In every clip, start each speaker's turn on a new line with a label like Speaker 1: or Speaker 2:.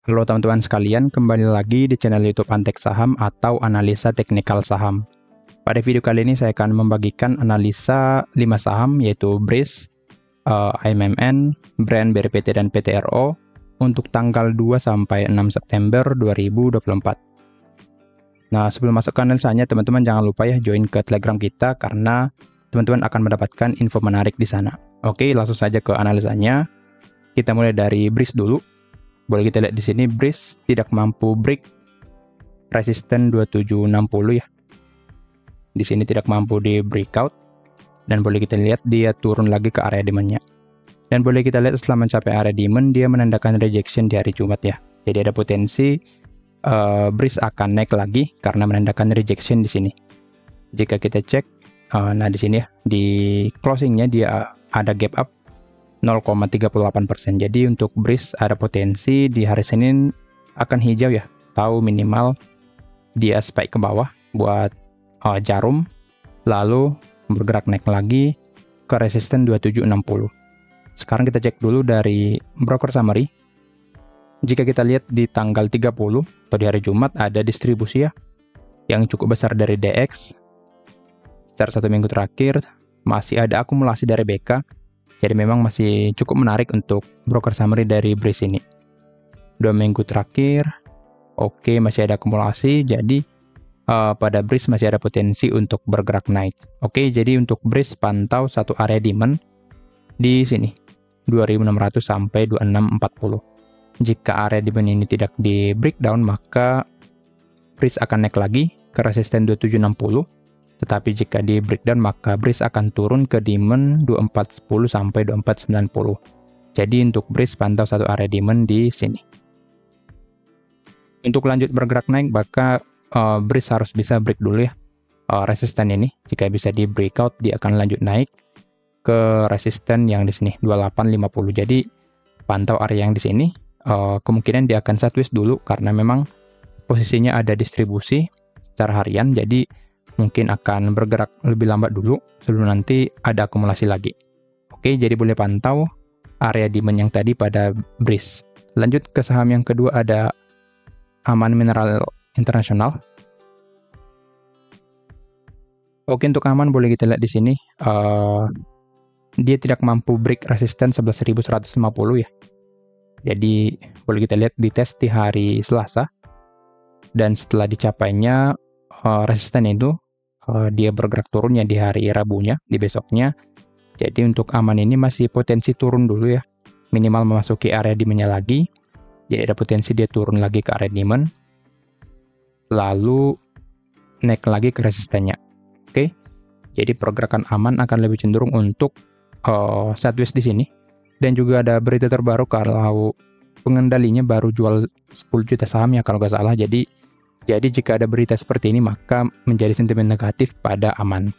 Speaker 1: Halo teman-teman sekalian, kembali lagi di channel YouTube Antek Saham atau Analisa Teknikal Saham. Pada video kali ini saya akan membagikan analisa 5 saham yaitu BRIS, AMMN, Brand, BRPT, dan PTRO untuk tanggal 2 sampai 6 September 2024. Nah, sebelum masuk ke analisanya, teman-teman jangan lupa ya join ke Telegram kita karena teman-teman akan mendapatkan info menarik di sana. Oke, langsung saja ke analisanya. Kita mulai dari BRIS dulu. Boleh kita lihat di sini BRIS tidak mampu break resisten 2760 ya. Di sini tidak mampu di breakout dan boleh kita lihat dia turun lagi ke area demand-nya. Dan boleh kita lihat setelah mencapai area demand dia menandakan rejection di hari Jumat ya. Jadi ada potensi BRIS akan naik lagi karena menandakan rejection di sini. Jika kita cek, nah di sini ya di closingnya dia ada gap up 0,38%. Jadi untuk BRIS ada potensi di hari Senin akan hijau ya, tahu minimal dia spike ke bawah buat jarum, lalu bergerak naik lagi ke resisten 2760. Sekarang kita cek dulu dari broker summary. Jika kita lihat di tanggal 30 atau di hari Jumat ada distribusi ya yang cukup besar dari DX. Secara 1 minggu terakhir masih ada akumulasi dari BK. Jadi memang masih cukup menarik untuk broker summary dari BRIS ini. 2 minggu terakhir, oke, masih ada akumulasi. Jadi pada BRIS masih ada potensi untuk bergerak naik. Oke, jadi untuk BRIS pantau satu area demand di sini 2600 sampai 2640. Jika area demand ini tidak di breakdown, maka BRIS akan naik lagi ke resisten 2760. Tetapi jika di breakdown maka BRIS akan turun ke demand 2410 sampai 2490. Jadi untuk BRIS pantau satu area demand di sini. Untuk lanjut bergerak naik maka BRIS harus bisa break dulu ya resisten ini. Jika bisa di breakout dia akan lanjut naik ke resisten yang di sini 2850. Jadi pantau area yang di sini kemungkinan dia akan sideways dulu karena memang posisinya ada distribusi secara harian. Jadi mungkin akan bergerak lebih lambat dulu sebelum nanti ada akumulasi lagi. Oke, jadi boleh pantau area demand yang tadi pada BRIS. Lanjut ke saham yang kedua ada Aman Mineral International. Oke, untuk Aman boleh kita lihat di sini dia tidak mampu break resisten 11.150 ya. Jadi boleh kita lihat di tes di hari Selasa dan setelah dicapainya resisten itu dia bergerak turunnya di hari Rabunya, di besoknya. Jadi untuk Aman ini masih potensi turun dulu ya, minimal memasuki area demand-nya lagi. Jadi ada potensi dia turun lagi ke area demand, lalu naik lagi ke resistennya. Oke, jadi pergerakan Aman akan lebih cenderung untuk sideways di sini. Dan juga ada berita terbaru kalau pengendalinya baru jual 10 juta saham ya kalau nggak salah. Jadi jika ada berita seperti ini maka menjadi sentimen negatif pada Aman.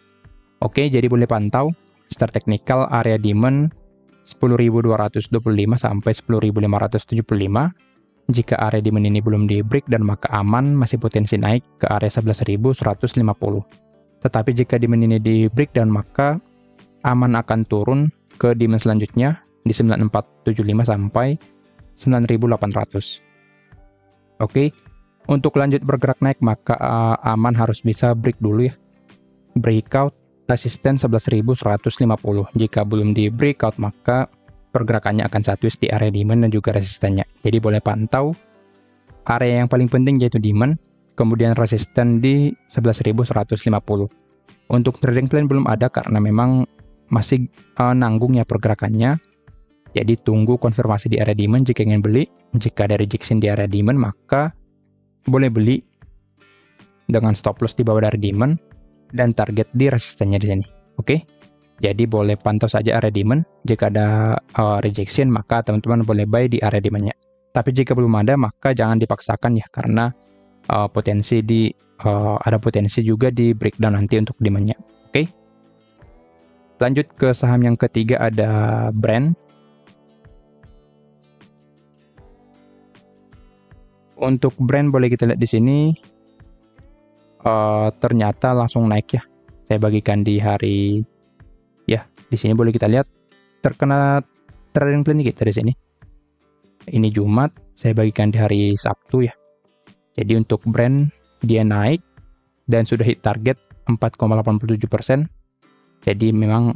Speaker 1: Oke, jadi boleh pantau secara teknikal area demand 10.225 sampai 10.575. Jika area demand ini belum di break dan maka Aman masih potensi naik ke area 11.150. Tetapi jika demand ini di break dan maka Aman akan turun ke demand selanjutnya di 9475 sampai 9.800. Oke. Untuk lanjut bergerak naik maka Aman harus bisa break dulu ya. Breakout resisten 11.150. Jika belum di breakout maka pergerakannya akan sideways di area demand dan juga resistennya. Jadi boleh pantau area yang paling penting yaitu demand, kemudian resisten di 11.150. Untuk trading plan belum ada karena memang masih nanggung ya pergerakannya. Jadi tunggu konfirmasi di area demand jika ingin beli. Jika ada rejection di area demand maka boleh beli dengan stop loss di bawah dari demand dan target di resistennya di sini. Oke. Jadi boleh pantau saja area demand. Jika ada rejection maka teman-teman boleh buy di area demand-nya. Tapi jika belum ada maka jangan dipaksakan ya karena ada potensi juga di breakdown nanti untuk demand-nya. Oke. Lanjut ke saham yang ketiga ada Brand. Untuk Brand boleh kita lihat di sini ternyata langsung naik ya. Saya bagikan di hari ya, di sini boleh kita lihat terkena trading plan kita di sini. ini Jumat, saya bagikan di hari Sabtu ya. Jadi untuk Brent dia naik dan sudah hit target 4,87%. Jadi memang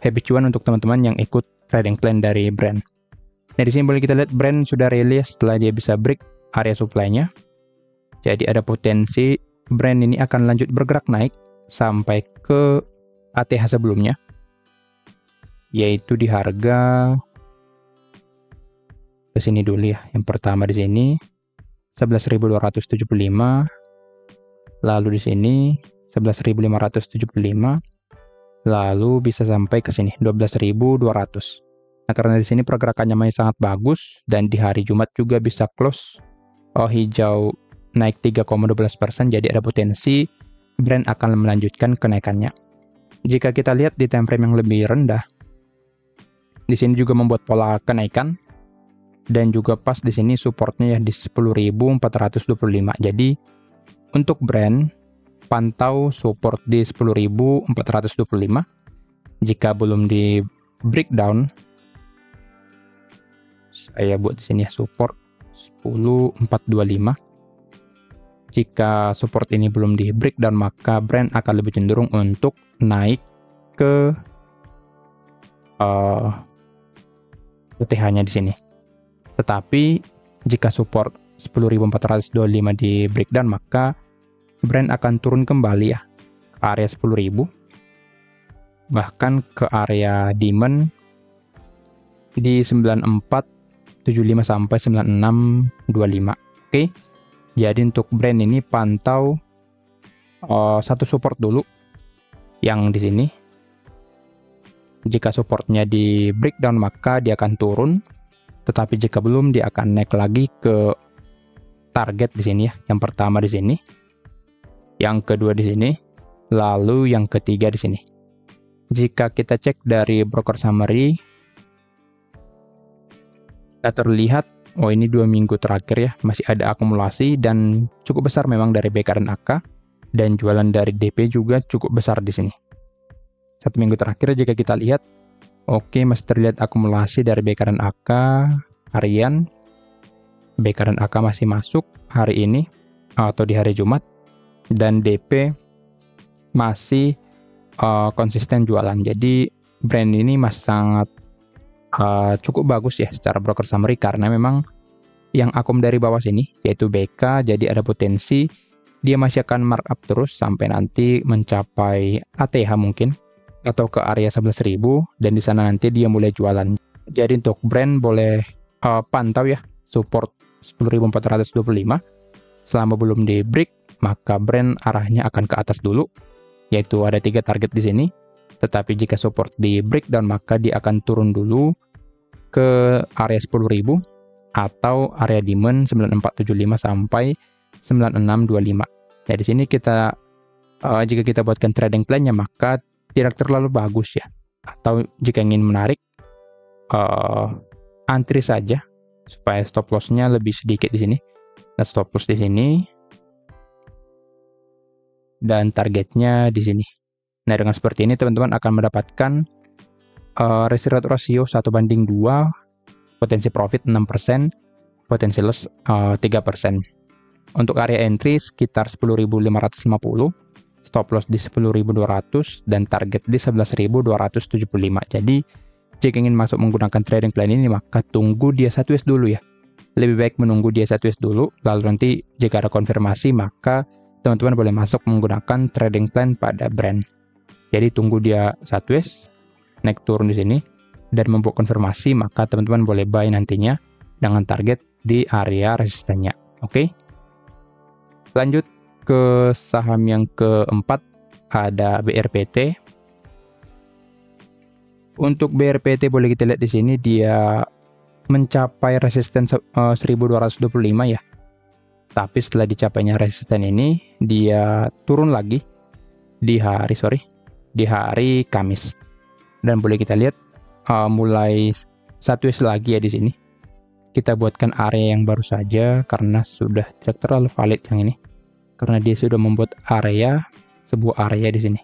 Speaker 1: happy cuan untuk teman-teman yang ikut trading plan dari Brent. Nah, di sini boleh kita lihat Brent sudah rilis setelah dia bisa break area supply-nya. Jadi ada potensi Brent ini akan lanjut bergerak naik sampai ke ATH sebelumnya, yaitu di harga ke sini dulu ya. Yang pertama di sini 11.275, lalu di sini 11.575, lalu bisa sampai ke sini 12.200. Nah, karena di sini pergerakannya masih sangat bagus dan di hari Jumat juga bisa close hijau naik 3,12%, jadi ada potensi Brent akan melanjutkan kenaikannya. Jika kita lihat di time frame yang lebih rendah, di sini juga membuat pola kenaikan dan juga pas di sini supportnya ya di 10.425. Jadi untuk Brent pantau support di 10.425. Jika belum di breakdown, saya buat di sini ya support 10.425. Jika support ini belum di breakdown, maka Brent akan lebih cenderung untuk naik ke UTH-nya di sini. Tetapi jika support 10.425 di breakdown, maka Brent akan turun kembali ya ke area 10.000, bahkan ke area demand di 9475 sampai 9625. Oke. Jadi untuk Brent ini pantau satu support dulu yang di sini. Jika supportnya di breakdown, maka dia akan turun. Tetapi jika belum, dia akan naik lagi ke target di sini ya. Yang pertama di sini, yang kedua di sini, lalu yang ketiga di sini. Jika kita cek dari broker summary, kita terlihat ini 2 minggu terakhir ya, masih ada akumulasi dan cukup besar memang dari BK dan AK, dan jualan dari DP juga cukup besar di sini. 1 minggu terakhir jika kita lihat, masih terlihat akumulasi dari BK dan AK harian. BK dan AK masih masuk hari ini atau di hari Jumat, dan DP masih konsisten jualan. Jadi Brent ini masih sangat cukup bagus ya secara broker summary, karena memang yang akum dari bawah sini yaitu BK, jadi ada potensi dia masih akan markup terus sampai nanti mencapai ATH mungkin atau ke area 11.000, dan di sana nanti dia mulai jualan. Jadi untuk Brent boleh pantau ya support 10.425. Selama belum di break, maka Brent arahnya akan ke atas dulu, yaitu ada 3 target di sini. Tetapi jika support di breakdown, maka dia akan turun dulu ke area 10.000 atau area demand 9475 sampai 9625. Nah, di sini kita jika kita buatkan trading plan-nya, maka tidak terlalu bagus ya. Atau jika ingin menarik, antri saja supaya stop loss-nya lebih sedikit di sini. Nah, stop loss di sini dan targetnya di sini. Nah, dengan seperti ini teman-teman akan mendapatkan risk reward ratio 1:2, potensi profit 6%, potensi loss 3%. Untuk area entry sekitar 10.550, stop loss di 10.200, dan target di 11.275. Jadi jika ingin masuk menggunakan trading plan ini, maka tunggu dia 1S dulu ya. Lebih baik menunggu dia 1S dulu, lalu nanti jika ada konfirmasi, maka teman-teman boleh masuk menggunakan trading plan pada Brent. Jadi tunggu dia 1S, naik turun di sini, dan membuat konfirmasi, maka teman-teman boleh buy nantinya dengan target di area resistennya. Oke. Lanjut ke saham yang keempat, ada BRPT. Untuk BRPT boleh kita lihat di sini dia mencapai resisten 1225 ya. Tapi setelah dicapainya resisten ini, dia turun lagi di hari Kamis. Dan boleh kita lihat mulai 1S lagi ya di sini. Kita buatkan area yang baru saja karena sudah tidak terlalu valid yang ini. Karena dia sudah membuat sebuah area di sini.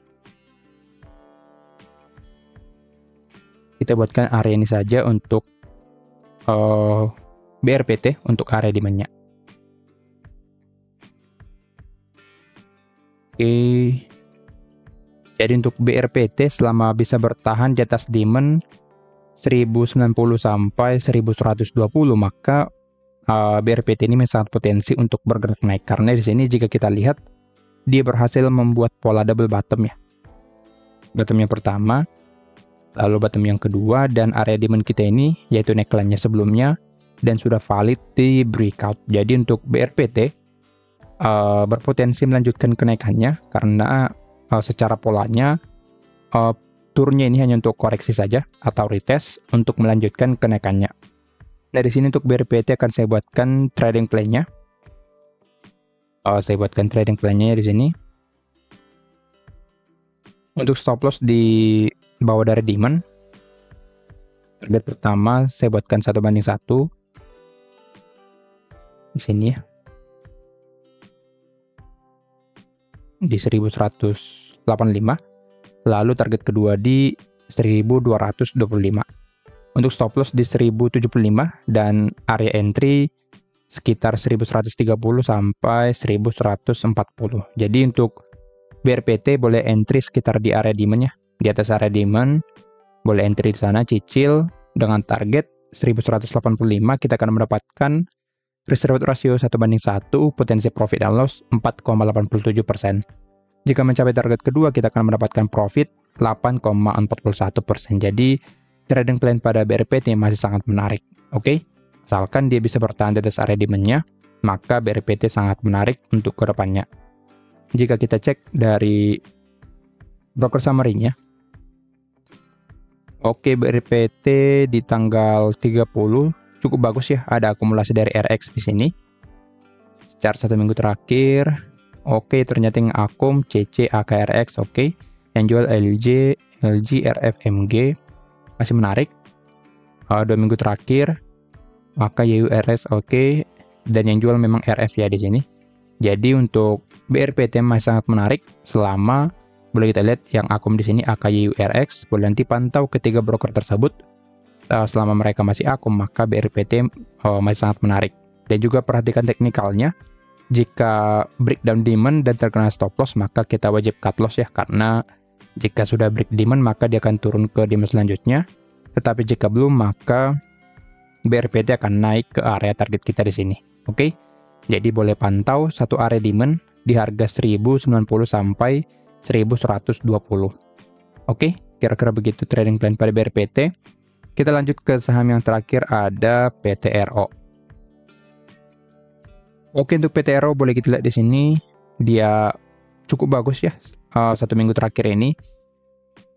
Speaker 1: Kita buatkan area ini saja untuk BRPT untuk area demand-nya. Oke. Jadi untuk BRPT selama bisa bertahan di atas demand 1090 sampai 1120, maka BRPT ini sangat potensi untuk bergerak naik, karena di sini jika kita lihat dia berhasil membuat pola double bottom ya. Bottom yang pertama, lalu bottom yang kedua, dan area demand kita ini yaitu neckline-nya sebelumnya dan sudah valid di breakout. Jadi untuk BRPT berpotensi melanjutkan kenaikannya karena secara polanya turunnya ini hanya untuk koreksi saja atau retest untuk melanjutkan kenaikannya. Nah, di sini untuk BRPT akan saya buatkan trading plan-nya. Saya buatkan trading plan-nya di sini. Untuk stop loss di bawah dari demand. Target pertama saya buatkan 1:1 di sini ya. Di 1185. Lalu target kedua di 1225. Untuk stop loss di 1075 dan area entry sekitar 1130 sampai 1140. Jadi untuk BRPT boleh entry sekitar di area demand-nya. Di atas area demand boleh entry di sana, cicil dengan target 1185. Kita akan mendapatkan risk reward ratio 1:1, potensi profit and loss 4,87%. Jika mencapai target kedua, kita akan mendapatkan profit 8,41%. Jadi trading plan pada BRPT masih sangat menarik. Oke, asalkan dia bisa bertahan di atas area demand-nya, maka BRPT sangat menarik untuk ke depannya. Jika kita cek dari broker summary-nya, oke, BRPT di tanggal 30 cukup bagus ya, ada akumulasi dari RX di sini. Secara 1 minggu terakhir, oke, ternyata yang akum CC AKRX, oke. Yang jual LG RFMG masih menarik. 2 minggu terakhir, maka YURS oke, dan yang jual memang RF ya di sini. Jadi untuk BRPT masih sangat menarik selama boleh kita lihat yang akum di sini AKYURX, boleh nanti pantau ketiga broker tersebut. Selama mereka masih akum, maka BRPT masih sangat menarik. Dan juga perhatikan teknikalnya. Jika breakdown demand dan terkena stop loss, maka kita wajib cut loss ya, karena jika sudah break demand, maka dia akan turun ke demand selanjutnya. Tetapi jika belum, maka BRPT akan naik ke area target kita di sini. Oke, jadi boleh pantau satu area demand di harga 1090 sampai 1120. Oke, kira-kira begitu trading plan pada BRPT. Kita lanjut ke saham yang terakhir, ada PTRO. Oke, untuk PTRO boleh kita lihat di sini dia cukup bagus ya. 1 minggu terakhir ini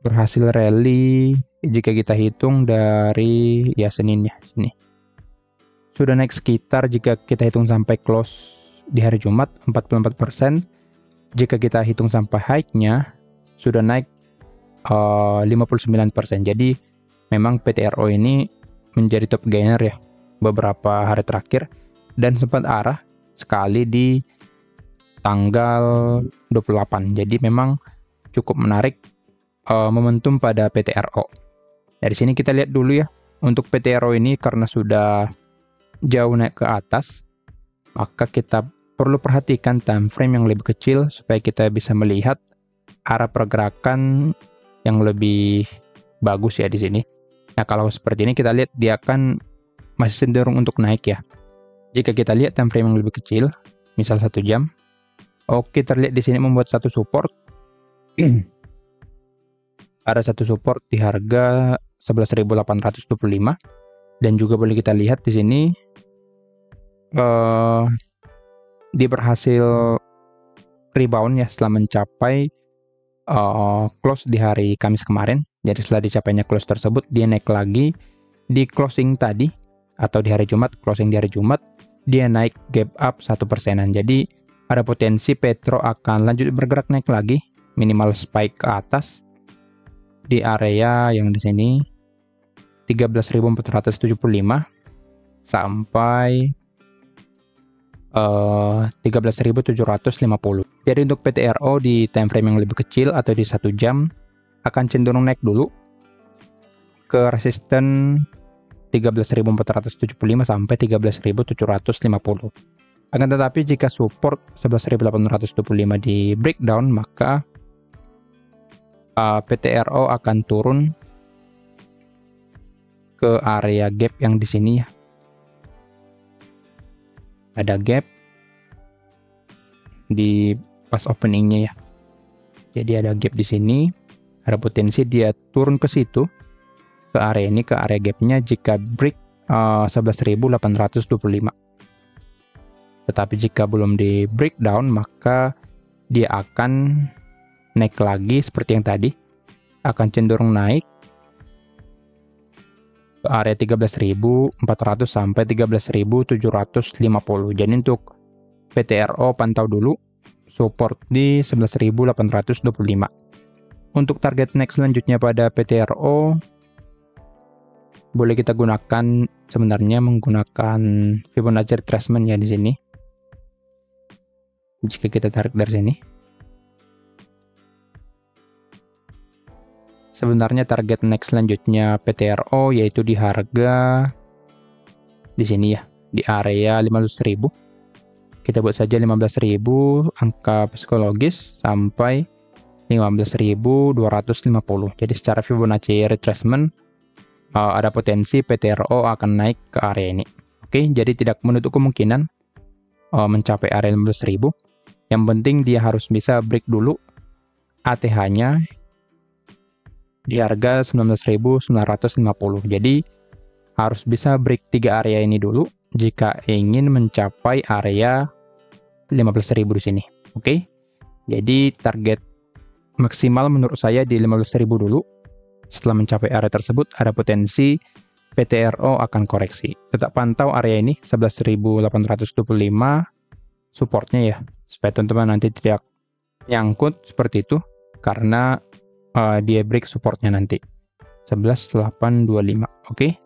Speaker 1: berhasil rally jika kita hitung dari ya Seninnya sini. Sudah naik sekitar, jika kita hitung sampai close di hari Jumat, 44%. Jika kita hitung sampai high-nya sudah naik 59%. Jadi memang PTRO ini menjadi top gainer ya beberapa hari terakhir, dan sempat arah sekali di tanggal 28. Jadi memang cukup menarik momentum pada PTRO. Dari sini kita lihat dulu ya, untuk PTRO ini karena sudah jauh naik ke atas, maka kita perlu perhatikan time frame yang lebih kecil supaya kita bisa melihat arah pergerakan yang lebih bagus ya di sini. Nah, kalau seperti ini kita lihat dia akan masih cenderung untuk naik ya. Jika kita lihat time frame yang lebih kecil, misal 1 jam, oke, terlihat di sini membuat satu support. Ada satu support di harga 11.825, dan juga boleh kita lihat di sini dia berhasil rebound ya setelah mencapai close di hari Kamis kemarin. Jadi setelah dicapainya close tersebut, dia naik lagi di closing tadi atau di hari Jumat, closing di hari Jumat dia naik gap up 1%. Jadi ada potensi Petro akan lanjut bergerak naik lagi, minimal spike ke atas di area yang di sini 13.475 sampai 13.750. Jadi untuk PTRO di time frame yang lebih kecil atau di 1 jam akan cenderung naik dulu ke resisten 13.475 sampai 13.750. Akan tetapi jika support 11.825 di breakdown, maka PTRO akan turun ke area gap yang di sini ya. Ada gap di pas openingnya ya. Jadi ada gap di sini, ada potensi dia turun ke situ, ke area ini, ke area gapnya jika break 11.825. Tetapi jika belum di breakdown, maka dia akan naik lagi seperti yang tadi, akan cenderung naik ke area 13.400 sampai 13.750. Jadi untuk PTRO pantau dulu support di 11.825. Untuk target next selanjutnya pada PTRO boleh kita gunakan sebenarnya menggunakan Fibonacci retracement ya di sini. Jika kita tarik dari sini, sebenarnya target next selanjutnya PTRO yaitu di harga di sini ya, di area 15.000. Kita buat saja 15.000 angka psikologis sampai 15.250. Jadi secara Fibonacci retracement ada potensi PTRO akan naik ke area ini. Oke, jadi tidak menutup kemungkinan mencapai area 15.000. Yang penting dia harus bisa break dulu ATH-nya di harga 19.950. Jadi harus bisa break 3 area ini dulu jika ingin mencapai area 15.000 di sini. Oke. Jadi target maksimal menurut saya di 15.000 dulu. Setelah mencapai area tersebut ada potensi PTRO akan koreksi. Tetap pantau area ini 11.825 supportnya ya, supaya teman-teman nanti tidak nyangkut seperti itu karena dia break supportnya nanti 11.825. Oke.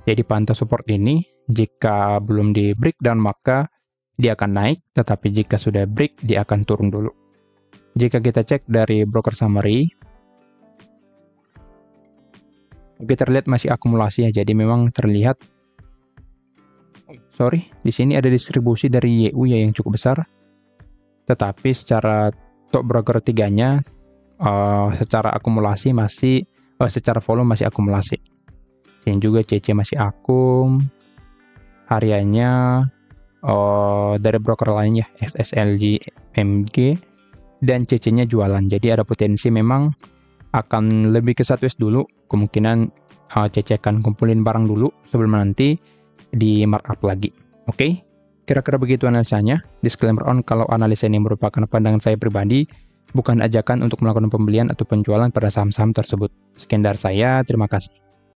Speaker 1: Jadi pantau support ini, jika belum di breakdown maka dia akan naik, tetapi jika sudah break dia akan turun dulu. Jika kita cek dari broker summary, kita lihat masih akumulasi ya, jadi memang terlihat di sini ada distribusi dari YU ya yang cukup besar, tetapi secara top broker 3-nya secara akumulasi masih secara volume masih akumulasi. Sini juga CC masih akum, hariannya dari broker lainnya SSLG, MG, dan CC-nya jualan. Jadi ada potensi memang akan lebih ke sideways dulu, kemungkinan CC akan kumpulin barang dulu sebelum nanti di markup lagi. Oke, kira-kira begitu analisanya. Disclaimer on, kalau analisa ini merupakan pandangan saya pribadi, bukan ajakan untuk melakukan pembelian atau penjualan pada saham-saham tersebut. Sekian dari saya, terima kasih.